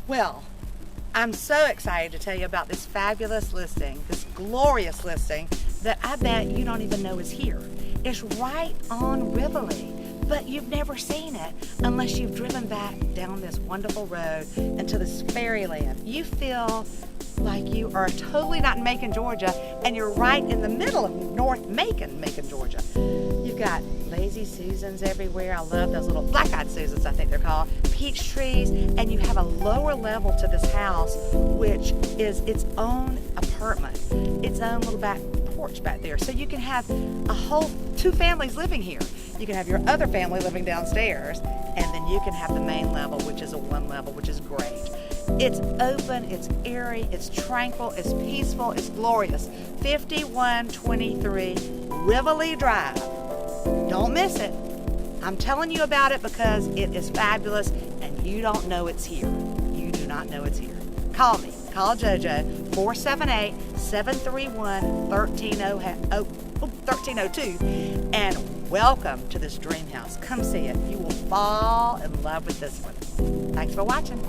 Well, I'm so excited to tell you about this fabulous listing, this glorious listing that I bet you don't even know is here. It's right on Rivoli, but you've never seen it unless you've driven back down this wonderful road into this fairyland. You feel like you are totally not in Macon, Georgia, and you're right in the middle of North Macon, Georgia. You've got lazy Susans everywhere. I love those little black-eyed Susans, I think they're called, peach trees, and you have a lower level to this house, which is its own apartment, its own little back porch back there. So you can have a whole two families living here. You can have your other family living downstairs, and then you can have the main level, which is a one level, which is great. It's open, it's airy, it's tranquil, it's peaceful, it's glorious. 5123 Rivoli Drive. Don't miss it. I'm telling you about it because it is fabulous and you don't know it's here. You do not know it's here. Call me. Call JoJo, 478-731-1302, and welcome to this dream house. Come see it. You will fall in love with this one. Thanks for watching.